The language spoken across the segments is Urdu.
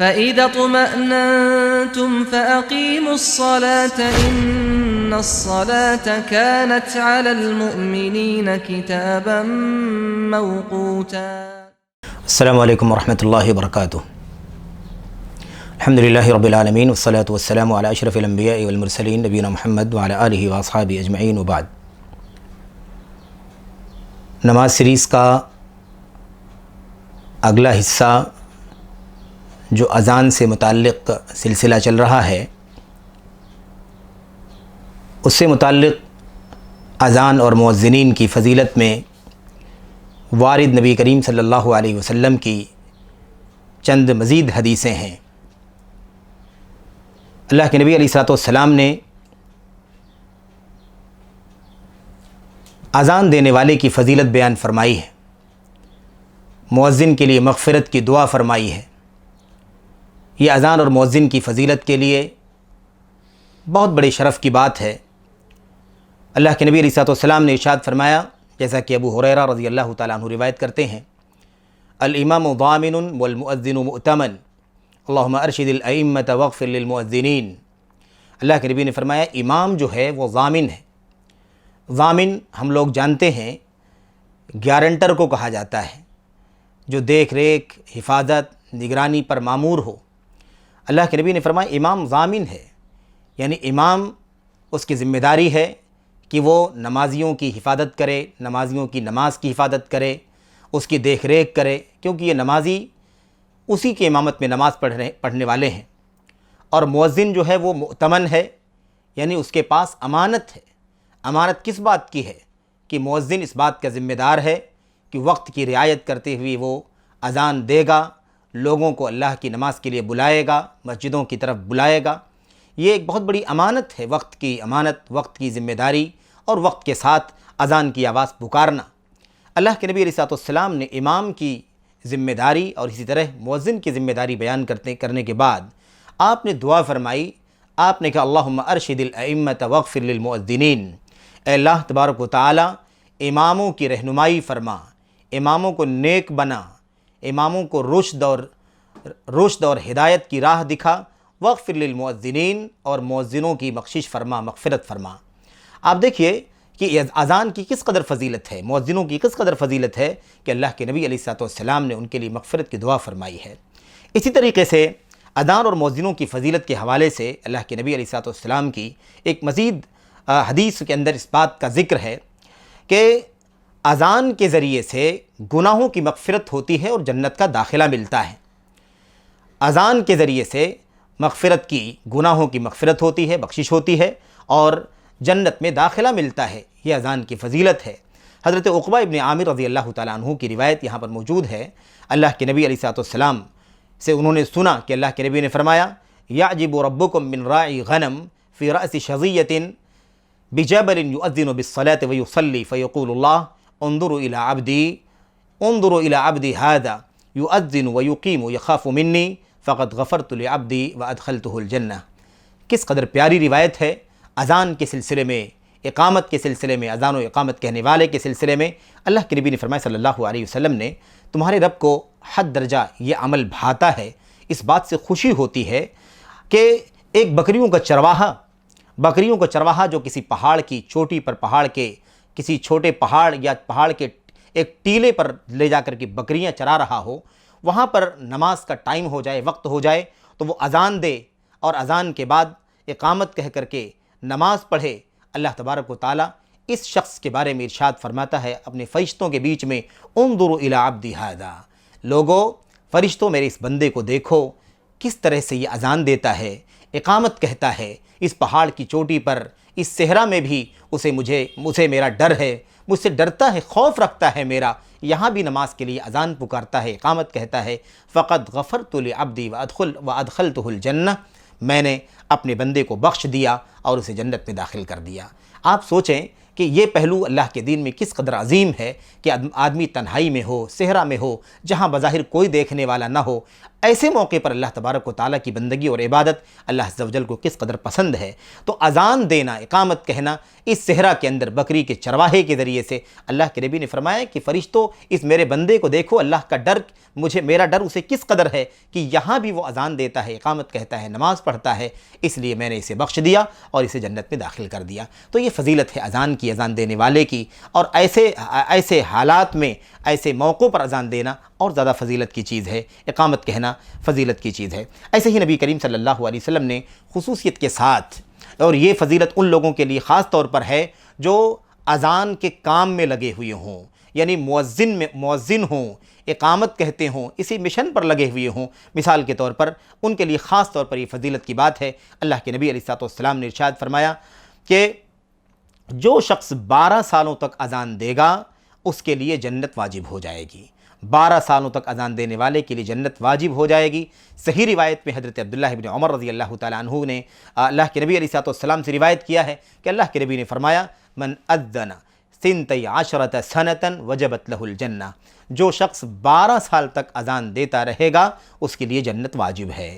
فَإِذَا اطْمَأْنَنْتُمْ فَأَقِيمُوا الصَّلَاةَ إِنَّ الصَّلَاةَ كَانَتْ عَلَى الْمُؤْمِنِينَ كِتَابًا مَوْقُوتًا۔ السلام علیکم ورحمۃ اللہ وبرکاتہ۔ الحمد للہ رب العالمین والصلاة والسلام علی اشرف الانبیاء والمرسلین نبینا محمد وعلی آلہ واصحابہ اجمعین وبعد۔ نماز سیریز کا اگلا حصہ جو اذان سے متعلق سلسلہ چل رہا ہے، اس سے متعلق اذان اور مؤذنین کی فضیلت میں وارد نبی کریم صلی اللہ علیہ وسلم کی چند مزید حدیثیں ہیں۔ اللہ کے نبی علیہ الصلوۃ والسلام نے اذان دینے والے کی فضیلت بیان فرمائی ہے، مؤذن کے لیے مغفرت کی دعا فرمائی ہے۔ یہ اذان اور مؤذن کی فضیلت کے لیے بہت بڑے شرف کی بات ہے۔ اللہ کے نبی علیہ الصلوۃ والسلام نے ارشاد فرمایا، جیسا کہ ابو ہریرہ رضی اللہ تعالیٰ عنہ روایت کرتے ہیں، الامام ضامن والمؤذن مؤتمن اللہم ارشد الائمۃ واغفر للمؤذنین۔ اللہ کے نبی نے فرمایا امام جو ہے وہ ضامن ہے۔ ضامن ہم لوگ جانتے ہیں گارنٹر کو کہا جاتا ہے، جو دیکھ ریکھ، حفاظت، نگرانی پر مامور ہو۔ اللہ کے نبی نے فرمایا امام ضامن ہے، یعنی امام اس کی ذمہ داری ہے کہ وہ نمازیوں کی حفاظت کرے، نمازیوں کی نماز کی حفاظت کرے، اس کی دیکھ ریکھ کرے، کیونکہ یہ نمازی اسی کے امامت میں نماز پڑھنے والے ہیں۔ اور مؤذن جو ہے وہ مؤتمن ہے، یعنی اس کے پاس امانت ہے۔ امانت کس بات کی ہے؟ کہ مؤذن اس بات کا ذمہ دار ہے کہ وقت کی رعایت کرتے ہوئے وہ اذان دے گا، لوگوں کو اللہ کی نماز کے لیے بلائے گا، مسجدوں کی طرف بلائے گا۔ یہ ایک بہت بڑی امانت ہے، وقت کی امانت، وقت کی ذمہ داری اور وقت کے ساتھ اذان کی آواز پکارنا۔ اللہ کے نبی علیہ الصلوۃ والسلام نے امام کی ذمہ داری اور اسی طرح مؤذن کی ذمہ داری بیان کرنے کے بعد آپ نے دعا فرمائی۔ آپ نے کہا اللہم ارشد الائمۃ واغفر للمؤذنین، اے اللہ تبارک و تعالی اماموں کی رہنمائی فرما، اماموں کو نیک بنا، اماموں کو رشد اور ہدایت کی راہ دکھا، واغفر للمؤذنین اور مؤذنوں کی بخشش فرما، مغفرت فرما۔ آپ دیکھیے کہ اذان کی کس قدر فضیلت ہے، مؤذنوں کی کس قدر فضیلت ہے کہ اللہ کے نبی علیہ الصلوۃ والسلام نے ان کے لیے مغفرت کی دعا فرمائی ہے۔ اسی طریقے سے اذان اور مؤذنوں کی فضیلت کے حوالے سے اللہ کے نبی علیہ الصلوۃ والسلام کی ایک مزید حدیث کے اندر اس بات کا ذکر ہے کہ اذان کے ذریعے سے گناہوں کی مغفرت ہوتی ہے اور جنت کا داخلہ ملتا ہے۔ اذان کے ذریعے سے مغفرت کی، گناہوں کی مغفرت ہوتی ہے، بخشش ہوتی ہے اور جنت میں داخلہ ملتا ہے۔ یہ اذان کی فضیلت ہے۔ حضرت عقبہ ابن عامر رضی اللہ تعالیٰ عنہ کی روایت یہاں پر موجود ہے۔ اللہ کے نبی علیہ الصلوۃ والسلام سے انہوں نے سنا کہ اللہ کے نبی نے فرمایا یعجب ربکم من راعی غنم فی رأس شظیۃ بجبل یؤذن بالصلاة ویصلی فیقول اللہ انظروا الی عبدی هذا یؤذن ویقیم یخاف منی فقد غفرت لعبدی وادخلتہ الجنہ۔ کس قدر پیاری روایت ہے۔ اذان کے سلسلے میں، اقامت کے سلسلے میں، اذان و اقامت کہنے والے کے سلسلے میں اللہ کے نبی نے فرمایا صلی اللہ علیہ وسلم نے تمہارے رب کو حد درجہ یہ عمل بھاتا ہے، اس بات سے خوشی ہوتی ہے کہ ایک بکریوں کا چرواہا جو کسی پہاڑ کی چوٹی پر، پہاڑ کے کسی چھوٹے پہاڑ یا پہاڑ کے ایک ٹیلے پر لے جا کر کے بکریاں چرا رہا ہو، وہاں پر نماز کا ٹائم ہو جائے، وقت ہو جائے تو وہ اذان دے اور اذان کے بعد اقامت کہہ کر کے نماز پڑھے۔ اللہ تبارک و تعالیٰ اس شخص کے بارے میں ارشاد فرماتا ہے اپنے فرشتوں کے بیچ میں انظروا الی عبدی ھذا، لوگو فرشتوں میرے اس بندے کو دیکھو کس طرح سے یہ اذان دیتا ہے، اقامت کہتا ہے، اس پہاڑ کی چوٹی پر، اس صحرا میں بھی اسے میرا ڈر ہے، مجھ سے ڈرتا ہے، خوف رکھتا ہے میرا، یہاں بھی نماز کے لیے اذان پکارتا ہے، اقامت کہتا ہے، فقد غفرت لعبدی وادخلتہ الجنہ، میں نے اپنے بندے کو بخش دیا اور اسے جنت میں داخل کر دیا۔ آپ سوچیں کہ یہ پہلو اللہ کے دین میں کس قدر عظیم ہے کہ آدمی تنہائی میں ہو، صحرا میں ہو، جہاں بظاہر کوئی دیکھنے والا نہ ہو، ایسے موقع پر اللہ تبارک و تعالیٰ کی بندگی اور عبادت اللہ عز و جل کو کس قدر پسند ہے۔ تو اذان دینا، اقامت کہنا، اس صحرا کے اندر بکری کے چرواہے کے ذریعے سے اللہ کے نبی نے فرمایا کہ فرشتوں اس میرے بندے کو دیکھو، اللہ کا ڈر میرا ڈر اسے کس قدر ہے کہ یہاں بھی وہ اذان دیتا ہے، اقامت کہتا ہے، نماز پڑھتا ہے، اس لیے میں نے اسے بخش دیا اور اسے جنت میں داخل کر دیا۔ تو یہ فضیلت ہے اذان کی، اذان دینے والے کی، اور ایسے حالات میں، ایسے موقعوں پر اذان دینا اور زیادہ فضیلت کی چیز ہے، اقامت کہنا فضیلت کی چیز ہے۔ ایسے ہی نبی کریم صلی اللہ علیہ وسلم نے خصوصیت کے ساتھ، اور یہ فضیلت ان لوگوں کے لیے خاص طور پر ہے جو اذان کے کام میں لگے ہوئے ہوں، یعنی مؤذن ہوں، اقامت کہتے ہوں، اسی مشن پر لگے ہوئے ہوں، مثال کے طور پر ان کے لیے خاص طور پر یہ فضیلت کی بات ہے۔ اللہ کے نبی علیہ الصلوۃ والسلام نے ارشاد فرمایا کہ جو شخص 12 سالوں تک اذان دے گا اس کے لیے جنت واجب ہو جائے گی۔ 12 سالوں تک اذان دینے والے کے لیے جنت واجب ہو جائے گی۔ صحیح روایت میں حضرت عبداللہ ابن عمر رضی اللہ تعالیٰ عنہ نے اللہ کے نبی علیہ الصلوۃ والسلام سے روایت کیا ہے کہ اللہ کے نبی نے فرمایا من اذن 12 سنة وجبت له الجنہ، جو شخص 12 سال تک اذان دیتا رہے گا اس کے لیے جنت واجب ہے۔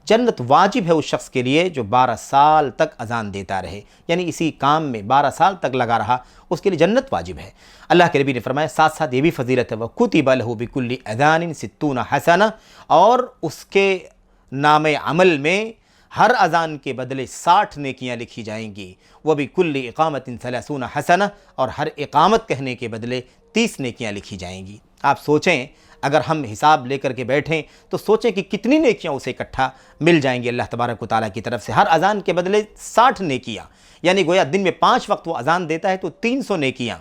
جنت واجب ہے اس شخص کے لیے جو 12 سال تک اذان دیتا رہے، یعنی اسی کام میں 12 سال تک لگا رہا، اس کے لیے جنت واجب ہے۔ اللہ کے نبی نے فرمایا ساتھ ساتھ یہ بھی فضیلت ہے وَكُتِبَ لَهُ بِكُلِّ أَذَانٍ 60 حسنہ، اور اس کے نام عمل میں ہر اذان کے بدلے 60 نیکیاں لکھی جائیں گی۔ وَبِكُلِّ إِقَامَةٍ 30 حسنہ، اور ہر اقامت کہنے کے بدلے 30 نیکیاں لکھی جائیں گی۔ آپ سوچیں اگر ہم حساب لے کر کے بیٹھیں تو سوچیں کہ کتنی نیکیاں اسے اکٹھا مل جائیں گی اللہ تبارک و تعالیٰ کی طرف سے۔ ہر اذان کے بدلے 60 نیکیاں، یعنی گویا دن میں 5 وقت وہ اذان دیتا ہے تو 300 نیکیاں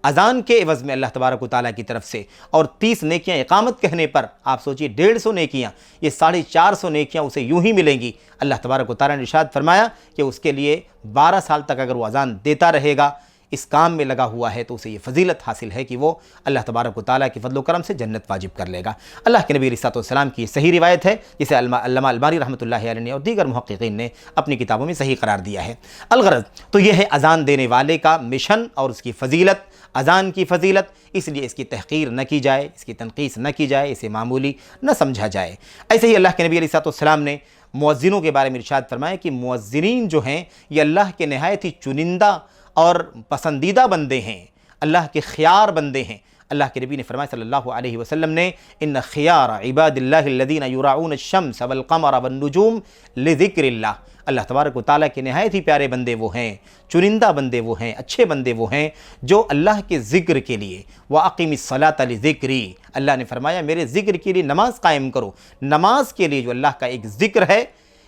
اذان کے عوض میں اللہ تبارک و تعالیٰ کی طرف سے، اور 30 نیکیاں اقامت کہنے پر۔ آپ سوچئے 150 نیکیاں، یہ 450 نیکیاں اسے یوں ہی ملیں گی۔ اللہ تبارک و تعالیٰ نے ارشاد فرمایا کہ اس کے لیے 12 سال تک اگر وہ اذان دیتا رہے گا، اس کام میں لگا ہوا ہے، تو اسے یہ فضیلت حاصل ہے کہ وہ اللہ تبارک و تعالیٰ کی فضل و کرم سے جنت واجب کر لے گا۔ اللہ کے نبی علیہ الصلوۃ والسلام کی یہ صحیح روایت ہے جسے علامہ البانی رحمۃ اللہ علیہ نے اور دیگر محققین نے اپنی کتابوں میں صحیح قرار دیا ہے۔ الغرض تو یہ ہے اذان دینے والے کا مشن اور اس کی فضیلت، اذان کی فضیلت، اس لیے اس کی تحقیر نہ کی جائے، اس کی تنقیص نہ کی جائے، اسے معمولی نہ سمجھا جائے۔ ایسے ہی اللہ کے نبی علیہ الصلوۃ والسلام نے مؤذنوں کے بارے میں ارشاد فرمایا کہ مؤذنین جو ہیں یہ اللہ کے نہایت ہی چنندہ اور پسندیدہ بندے ہیں، اللہ کے خیار بندے ہیں۔ اللہ کے نبی نے فرمایا صلی اللہ علیہ وسلم نے ان خیار عباد اللہ الذین یراعون الشمس والقمر والنجوم لذکر اللہ، اللہ تبارک و تعالیٰ کے نہایت ہی پیارے بندے وہ ہیں، چنندہ بندے وہ ہیں، اچھے بندے وہ ہیں جو اللہ کے ذکر کے لیے وَأَقِمِ الصَّلَاةَ لِذِكْرِي، اللہ نے فرمایا میرے ذکر کے لیے نماز قائم کرو۔ نماز کے لیے جو اللہ کا ایک ذکر ہے،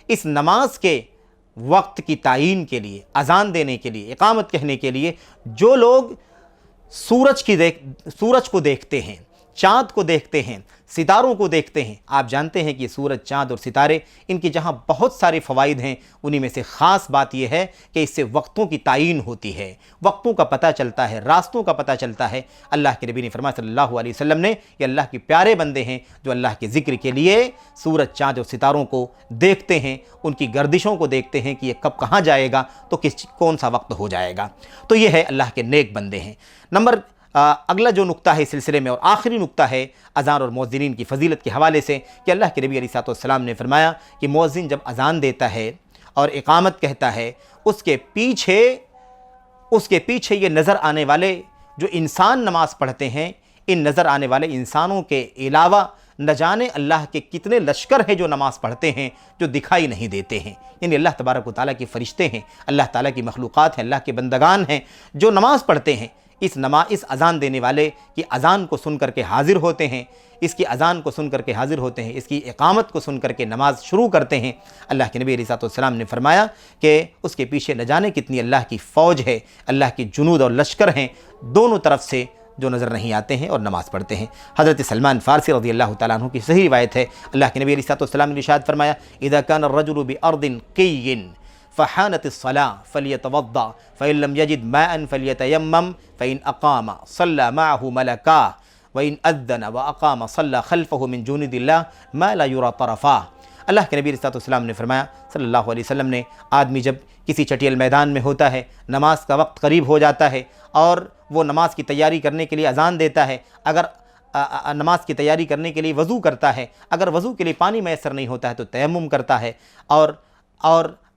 اس نماز کے وقت کی تعین کے لیے، اذان دینے کے لیے، اقامت کہنے کے لیے جو لوگ سورج کو دیکھتے ہیں، چاند کو دیکھتے ہیں، ستاروں کو دیکھتے ہیں، آپ جانتے ہیں کہ سورج، چاند اور ستارے ان کی جہاں بہت سارے فوائد ہیں، انہی میں سے خاص بات یہ ہے کہ اس سے وقتوں کی تعین ہوتی ہے، وقتوں کا پتہ چلتا ہے، راستوں کا پتہ چلتا ہے۔ اللہ کے نبی نے فرمایا صلی اللہ علیہ وسلم نے یہ اللہ کے پیارے بندے ہیں جو اللہ کے ذکر کے لیے سورج، چاند اور ستاروں کو دیکھتے ہیں، ان کی گردشوں کو دیکھتے ہیں کہ یہ کب کہاں جائے گا تو کون سا وقت ہو جائے گا۔ تو یہ ہے اللہ کے نیک بندے ہیں۔ اگلا جو نقطہ ہے اس سلسلے میں اور آخری نقطہ ہے اذان اور مؤذنین کی فضیلت کے حوالے سے کہ اللہ کے نبی علیہ الصلوۃ والسلام نے فرمایا کہ مؤذن جب اذان دیتا ہے اور اقامت کہتا ہے، اس کے پیچھے یہ نظر آنے والے جو انسان نماز پڑھتے ہیں، ان نظر آنے والے انسانوں کے علاوہ نہ جانے اللہ کے کتنے لشکر ہیں جو نماز پڑھتے ہیں جو دکھائی نہیں دیتے ہیں، یعنی اللہ تبارک و تعالیٰ کے فرشتے ہیں، اللہ تعالیٰ کی مخلوقات ہیں، اللہ کے بندگان ہیں جو نماز پڑھتے ہیں۔ اس اذان دینے والے کی اذان کو سن کر کے حاضر ہوتے ہیں، اس کی اذان کو سن کر کے حاضر ہوتے ہیں، اس کی اقامت کو سن کر کے نماز شروع کرتے ہیں۔ اللہ کے نبی علیہ الصلوۃ والسلام نے فرمایا کہ اس کے پیچھے نہ جانے کتنی اللہ کی فوج ہے، اللہ کی جنود اور لشکر ہیں، دونوں طرف سے جو نظر نہیں آتے ہیں اور نماز پڑھتے ہیں۔ حضرت سلمان فارسی رضی اللہ تعالیٰ عنہ کی صحیح روایت ہے، اللہ کے نبی علیہ الصلوۃ والسلام نے ارشاد فرمایا اذا كان الرجل بأرض قي فحانت الصلاة فليتوضأ فإن لم يجد ماء فليتيمم فإن أقام صلى معه ملكاه وإن أذن وأقام صلى خلفه من جنود الله ما لا يرى طرفاه۔ اللہ کے نبی علیہ الصلوۃ والسلام نے فرمایا صلی اللہ علیہ وسلم نے، آدمی جب کسی چٹیل میدان میں ہوتا ہے، نماز کا وقت قریب ہو جاتا ہے اور وہ نماز کی تیاری کرنے کے لیے اذان دیتا ہے، اگر نماز کی تیاری کرنے کے لیے وضو کرتا ہے، اگر وضو کے لیے پانی میسر نہیں ہوتا ہے تو تیمم کرتا ہے اور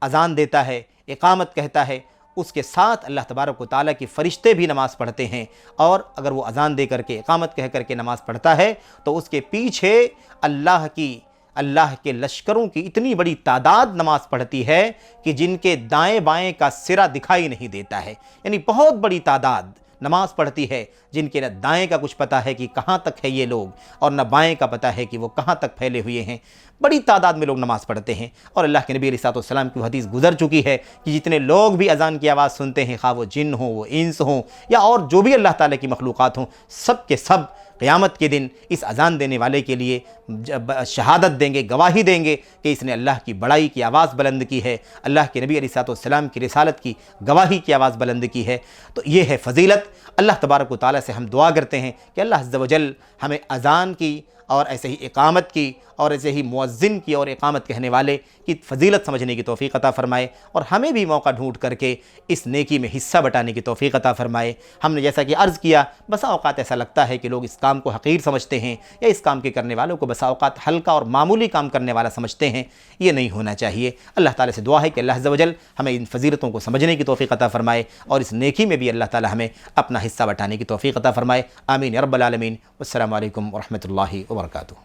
اذان دیتا ہے، اقامت کہتا ہے، اس کے ساتھ اللہ تبارک و تعالیٰ کی فرشتے بھی نماز پڑھتے ہیں، اور اگر وہ اذان دے کر کے اقامت کہہ کر کے نماز پڑھتا ہے تو اس کے پیچھے اللہ کے لشکروں کی اتنی بڑی تعداد نماز پڑھتی ہے کہ جن کے دائیں بائیں کا سرا دکھائی نہیں دیتا ہے، یعنی بہت بڑی تعداد نماز پڑھتی ہے جن کے نہ دائیں کا کچھ پتہ ہے کہ کہاں تک ہے یہ لوگ، اور نہ بائیں کا پتہ ہے کہ وہ کہاں تک پھیلے ہوئے ہیں۔ بڑی تعداد میں لوگ نماز پڑھتے ہیں، اور اللہ کے نبی علیہ السلام کی حدیث گزر چکی ہے کہ جتنے لوگ بھی اذان کی آواز سنتے ہیں، خواہ وہ جن ہوں، وہ انس ہوں، یا اور جو بھی اللہ تعالیٰ کی مخلوقات ہوں، سب کے سب قیامت کے دن اس اذان دینے والے کے لیے شہادت دیں گے، گواہی دیں گے کہ اس نے اللہ کی بڑائی کی آواز بلند کی ہے، اللہ کے نبی علیہ السلام کی رسالت کی گواہی کی آواز بلند کی ہے۔ تو یہ ہے فضیلت۔ اللہ تبارک و تعالیٰ سے ہم دعا کرتے ہیں کہ اللہ عز و جل ہمیں اذان کی اور ایسے ہی اقامت کی اور ایسے ہی مؤذن کی اور اقامت کہنے والے کی فضیلت سمجھنے کی توفیق عطا فرمائے، اور ہمیں بھی موقع ڈھونڈ کر کے اس نیکی میں حصہ بٹانے کی توفیق عطا فرمائے۔ ہم نے جیسا کہ عرض کیا، بسا اوقات ایسا لگتا ہے کہ لوگ اس کام کو حقیر سمجھتے ہیں، یا اس کام کے کرنے والوں کو بسا اوقات ہلکا اور معمولی کام کرنے والا سمجھتے ہیں۔ یہ نہیں ہونا چاہیے۔ اللہ تعالیٰ سے دعا ہے کہ اللہ عز و جل ہمیں ان فضیلتوں کو سمجھنے کی توفیق عطا فرمائے، اور اس نیکی میں بھی اللہ تعالیٰ ہمیں اپنا حصہ بٹانے کی توفیق عطا فرمائے۔ آمین یا رب العالمین۔ والسلام علیکم ورحمۃ اللہ وبرکاتہ۔